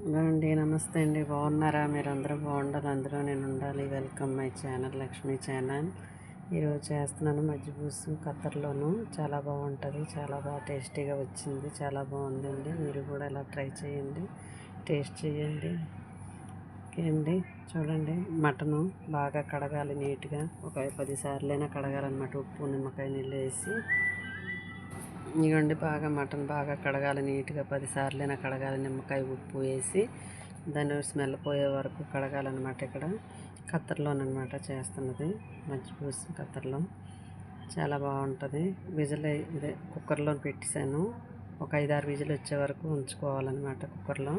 Hello అండి, నమస్తే అండి. బాగున్నారా? మీరు అందరూ బాగుండాలి, అందులో నేను ఉండాలి. Welcome my channel, Lakshmi channel. ఈరోజు చేస్తున్నాను మజ్జిగూసు ఖత్తర్లోను. చాలా బాగుంటుంది, చాలా బాగా టేస్టీగా వచ్చింది, చాలా బాగుందండి. మీరు కూడా ఇలా ట్రై చేయండి, టేస్ట్ చేయండి. ఓకేండి, చూడండి. మటను బాగా కడగాలి నీట్గా, ఒక 10 సార్లైనా కడగాలన్నమాట. ఉప్పు నిమ్మకాయ నీళ్ళు వేసి ఇవ్వండి. మటన్ బాగా కడగాలి నీట్గా, 10 సార్లైనా కడగాలి. నిమ్మకాయ ఉప్పు వేసి దాన్ని స్మెల్ పోయే వరకు కడగాలన్నమాట. ఇక్కడ ఖత్తర్లోనమాట చేస్తున్నది, మజ్జిగూసు ఖత్తర్లో. చాలా బాగుంటుంది. ఇదే కుక్కర్లో పెట్టేశాను. ఒక 5-6 విజిల్ వచ్చే వరకు ఉంచుకోవాలన్నమాట కుక్కర్లో.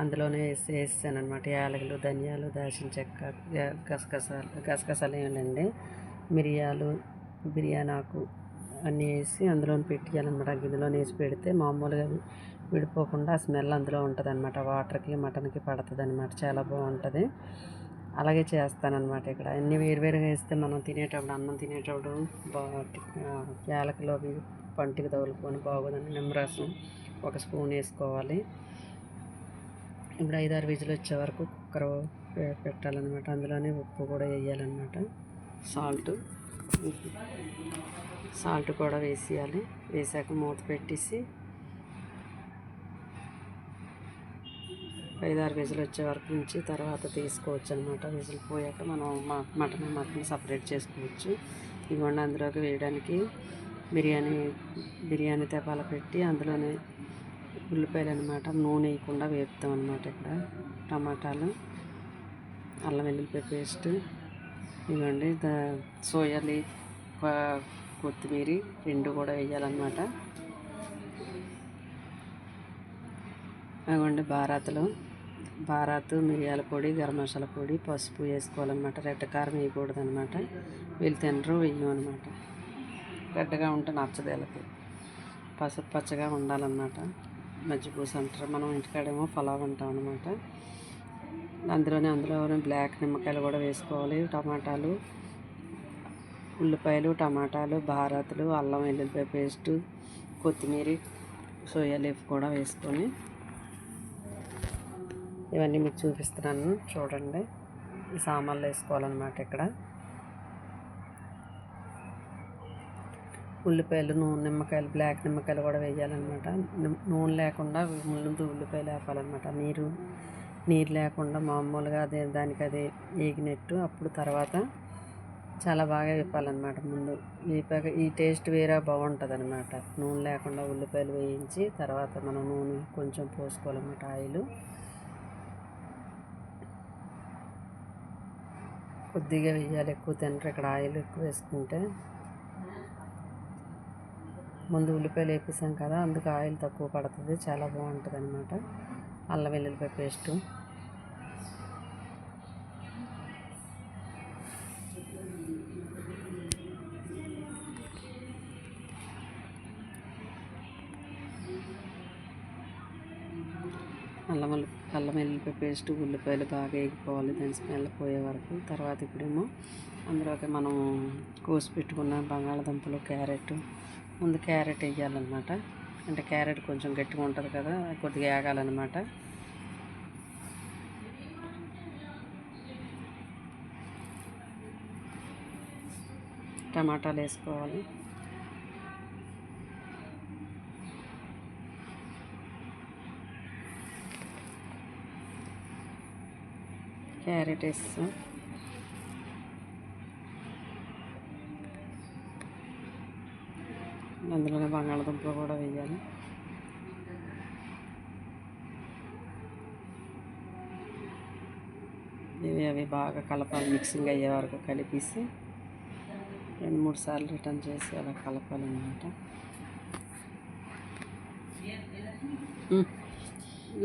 అందులోనే వేసాను అనమాట. యాలకులు, ధనియాలు, దాల్చిన చెక్క, గసగసాలు ఏమిటండి, మిరియాలు, బిర్యానీ ఆకు అన్నీ వేసి అందులో పెట్టేయాలన్నమాట. గిన్నెలో వేసి పెడితే మామూలుగా విడిపోకుండా స్మెల్ అందులో ఉంటుంది అనమాట. వాటర్కి మటన్కి పడుతుంది అనమాట. చాలా బాగుంటుంది. అలాగే చేస్తానన్నమాట. ఇక్కడ అన్నీ వేరువేరుగా వేస్తే మనం తినేటప్పుడు, అన్నం తినేటప్పుడు యాలకులు అవి పంటికి తగులుకొని బాగోదని నిమ్మరసం 1 స్పూన్ వేసుకోవాలి. ఇప్పుడు 5-6 విజిల్ వచ్చే వరకు కుక్కర్ పెట్టాలన్నమాట. అందులోనే ఉప్పు కూడా వేయాలన్నమాట. సాల్ట్ కూడా వేసేయాలి. వేసాక మూత పెట్టేసి 5-6 విజిల్ వచ్చే వరకు నుంచి తర్వాత తీసుకోవచ్చు అనమాట. విజిల్ పోయాక మనం మటన్ సపరేట్ చేసుకోవచ్చు. ఇవ్వండి, అందులోకి వేయడానికి బిర్యానీ తెపాల పెట్టి అందులోనే ఉల్లిపాయలు అనమాట నూనె వేయకుండా వేపుతాం అనమాట. ఇక్కడ టమాటాలు, అల్లం వెల్లుల్లిపాయ పేస్ట్, ఇవ్వండి సోయా లీఫ్, కొత్తిమీర 2 కూడా వేయాలన్నమాట. ఇవ్వండి బారాతు, మిరియాల పొడి, గరం మసాలా పొడి, పసుపు వేసుకోవాలన్నమాట. రెడ్ కారం వేయకూడదు అనమాట. వీళ్ళు తినరు, వేయమన్నమాట. రెడ్గా ఉంటే నచ్చదు వీళ్ళకి. పసుపు పచ్చగా ఉండాలన్నమాట. మజ్జిగూసు అంటారు, మనం ఇంటికాడేమో పలావ్ అంటాం అనమాట. అందులోనే బ్లాక్ నిమ్మకాయలు కూడా వేసుకోవాలి. టమాటాలు, ఉల్లిపాయలు, టమాటాలు, బారాతులు, అల్లం వెల్లుల్లిపాయ పేస్టు, కొత్తిమీర, సోయా లీఫ్ కూడా వేసుకొని ఇవన్నీ మీకు చూపిస్తున్నాను. చూడండి, ఈ సామాన్లు వేసుకోవాలన్నమాట. ఇక్కడ ఉల్లిపాయలు, నిమ్మకాయలు, బ్లాక్ నిమ్మకాయలు కూడా వేయాలన్నమాట. నూనె లేకుండా ముందు ఉల్లిపాయలు వేపాలన్నమాట. నీరు లేకుండా మామూలుగా దానికి వేగినట్టు. అప్పుడు తర్వాత చాలా బాగా వేపాలన్నమాట. ముందు వేపాక ఈ టేస్ట్ వేరే బాగుంటుంది అనమాట. నూనె లేకుండా ఉల్లిపాయలు వేయించి తర్వాత మనం నూనె కొంచెం పోసుకోవాలన్నమాట. ఆయిల్ కొద్దిగా వేయాలి, ఎక్కువ తినరు ఇక్కడ. ఆయిల్ ఎక్కువ వేసుకుంటే ముందు ఉల్లిపాయలు వేపేసాం కదా, అందుకు ఆయిల్ తక్కువ పడుతుంది. చాలా బాగుంటుంది అనమాట. అల్లం వెల్లుల్లిపాయ పేస్టు, అల్లం వెల్లుల్లిపాయ పేస్టు, ఉల్లిపాయలు బాగా వేగిపోవాలి, దాని స్మెల్ పోయే వరకు. తర్వాత ఇప్పుడేమో అందులోకి మనం కోసి పెట్టుకున్న బంగాళదుంపలు, క్యారెట్, ముందు క్యారెట్ వేయాలన్నమాట. అంటే క్యారెట్ కొంచెం గట్టిగా ఉంటుంది కదా, కొద్దిగా వేగాలన్నమాట. టమాటాలు వేసుకోవాలి. క్యారెట్ వేస్తాం. అందులోనే బంగాళదుంపలు కూడా వేయాలి. అవి బాగా కలపాలి. మిక్సింగ్ అయ్యే వరకు కలిపేసి 2-3 సార్లు రిటర్న్ చేసి అలా కలపాలన్నమాట.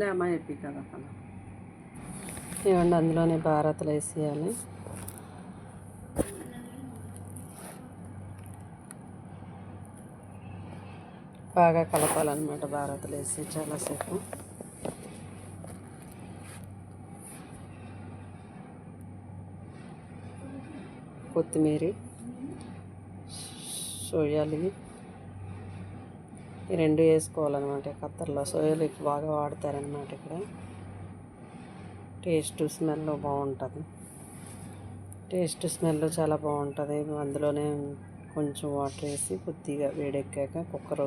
లేమా చెప్పి కదా అలా. ఇవ్వండి, అందులోనే బారాతులు వేసేయాలి. బాగా కలపాలన్నమాట. బారాతులు వేసి చాలాసేపు. కొత్తిమీర, సోయా లీఫ్ ఈ 2 వేసుకోవాలన్నమాట. ఖత్తర్లో సోయా లీఫ్ బాగా వాడతారనమాట ఇక్కడ. టేస్ట్ స్మెల్ బాగుంటుంది. టేస్ట్ స్మెల్ చాలా బాగుంటుంది. అందులోనే కొంచెం వాటర్ వేసి కొద్దిగా వేడెక్కాక కుక్కర్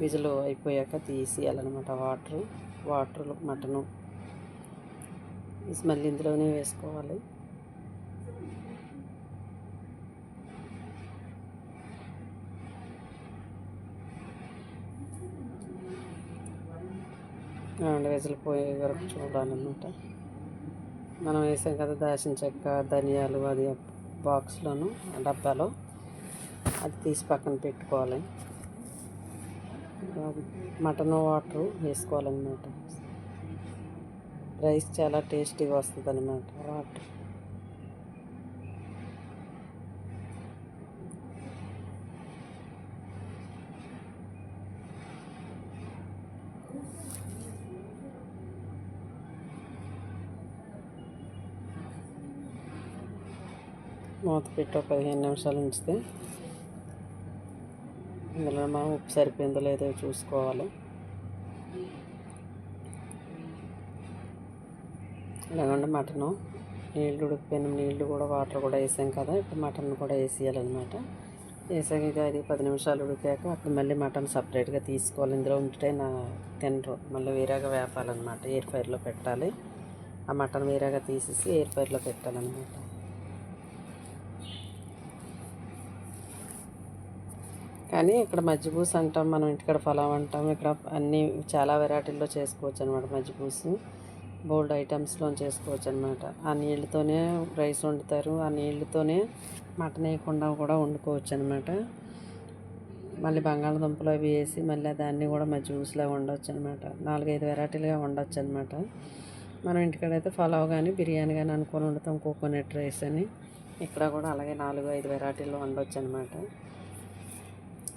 విజిల్ అయిపోయాక తీసేయాలన్నమాట. వాటర్ మటను ఈ స్మెల్ ఇందులోనే వేసుకోవాలి. విజిల్ పోయే వరకు చూడాలన్నమాట. మనం వేసాం కదా దాల్చిన చెక్క, ధనియాలు, అది బాక్స్లోను డబ్బాలో అది తీసి పక్కన పెట్టుకోవాలి. మటన్ వాటర్ వేసుకోవాలన్నమాట. రైస్ చాలా టేస్టీగా వస్తుంది అన్నమాట. వాటర్ మూత పెట్టి ఒక 15 నిమిషాలు ఉంచితే ఇందులో మనం ఉప్పు సరిపోయిందో లేదో చూసుకోవాలి. ఇలాగండి మటను నీళ్ళు ఉడికిపోయిన నీళ్ళు కూడా వాటర్ కూడా వేసాం కదా, ఇప్పుడు మటన్ కూడా వేసేయాలన్నమాట. వేసాక ఇది 5-10 నిమిషాలు ఉడికాక అప్పుడు మళ్ళీ మటన్ సపరేట్గా తీసుకోవాలి. ఇందులో ఉంటే తినరు, మళ్ళీ వేరేగా వేపాలన్నమాట. ఎయిర్ ఫైర్లో పెట్టాలి. ఆ మటన్ వేరేగా తీసేసి ఎయిర్ ఫైర్లో పెట్టాలన్నమాట. కానీ ఇక్కడ మజ్జిపూసు అంటాం, మనం ఇంటికాడ పలావ్ అంటాం. ఇక్కడ అన్నీ చాలా వెరైటీల్లో చేసుకోవచ్చు అనమాట. మజ్జిపూసు బోల్డ్ ఐటమ్స్లో చేసుకోవచ్చు అనమాట. ఆ నీళ్ళతోనే రైస్ వండుతారు, ఆ నీళ్ళతోనే మటన్ వేయకుండా కూడా వండుకోవచ్చు అనమాట. మళ్ళీ బంగాళదుంపలు అవి వేసి మళ్ళీ దాన్ని కూడా మజ్జిపూసులా వండవచ్చు అనమాట. 4-5 వెరైటీలుగా వండవచ్చు అనమాట. మనం ఇంటికాడైతే పలావ్ కానీ బిర్యానీ కానీ అనుకొని వండుతాం, కోకోనట్ రైస్ అని. ఇక్కడ కూడా అలాగే 4-5 వెరైటీల్లో వండవచ్చు అనమాట.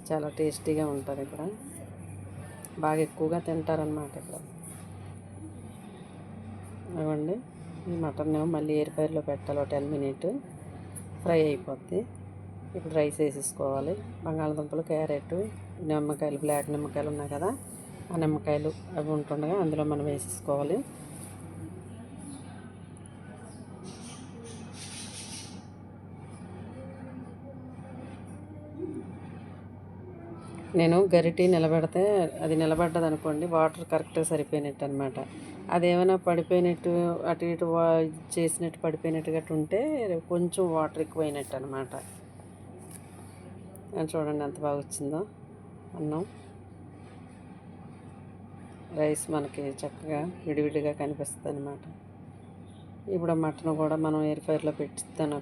చాలా టేస్టీగా ఉంటుంది. ఇక్కడ బాగా ఎక్కువగా తింటారనమాట. ఇక్కడ ఇవ్వండి, ఈ మటన్ మళ్ళీ ఎయిర్ ఫైర్లో పెట్టాలి. 10 మినిట్ ఫ్రై అయిపోద్ది. ఇప్పుడు రైస్ వేసేసుకోవాలి. బంగాళదుంపలు, క్యారెట్, నిమ్మకాయలు, బ్లాక్ నిమ్మకాయలు ఉన్నాయి కదా, ఆ నిమ్మకాయలు అవి ఉంటుండగా అందులో మనం వేసేసుకోవాలి. నేను గరిటె నిలబెడితే అది నిలబడ్డది అనుకోండి, వాటర్ కరెక్ట్గా సరిపోయినట్టు అనమాట. అదేమైనా పడిపోయినట్టు అటు ఇటు చేసినట్టు పడిపోయినట్టు గట్టు ఉంటే కొంచెం వాటర్ ఎక్కువైనట్టు అనమాట. చూడండి ఎంత బాగా వచ్చిందో అన్నం. రైస్ మనకి చక్కగా విడివిడిగా కనిపిస్తుంది అనమాట. ఇప్పుడు ఆ మటన్ కూడా మనం ఎయిర్ ఫైర్లో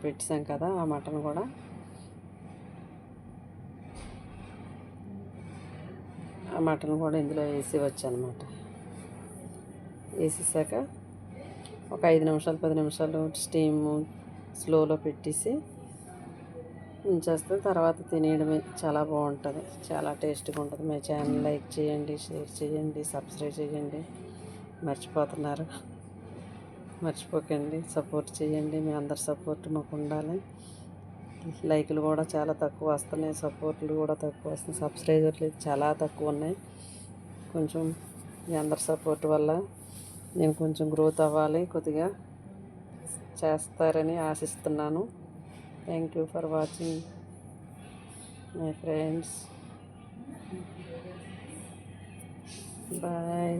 పెట్టాం కదా, ఆ మటన్ కూడా ఇందులో వేసేవచ్చు అనమాట. వేసేసాక ఒక 5 నిమిషాలు 10 నిమిషాలు స్టీమ్ స్లోలో పెట్టేసి ఉంచేస్తే తర్వాత తినేయడమే. చాలా బాగుంటుంది, చాలా టేస్ట్గా ఉంటుంది. మా ఛానల్ లైక్ చేయండి, షేర్ చేయండి, సబ్స్క్రైబ్ చేయండి. మర్చిపోకండి, సపోర్ట్ చేయండి. మీ అందరి సపోర్ట్ మాకు ఉండాలి. లైకులు కూడా చాలా తక్కువ వస్తున్నాయి, సపోర్ట్లు కూడా తక్కువ వస్తున్నాయి, సబ్స్క్రైబర్లు చాలా తక్కువ ఉన్నాయి. కొంచెం మీ అందరి సపోర్ట్ వల్ల నేను కొంచెం గ్రోత్ అవ్వాలి, కొద్దిగా చేస్తారని ఆశిస్తున్నాను. Thank you for watching my friends. Bye.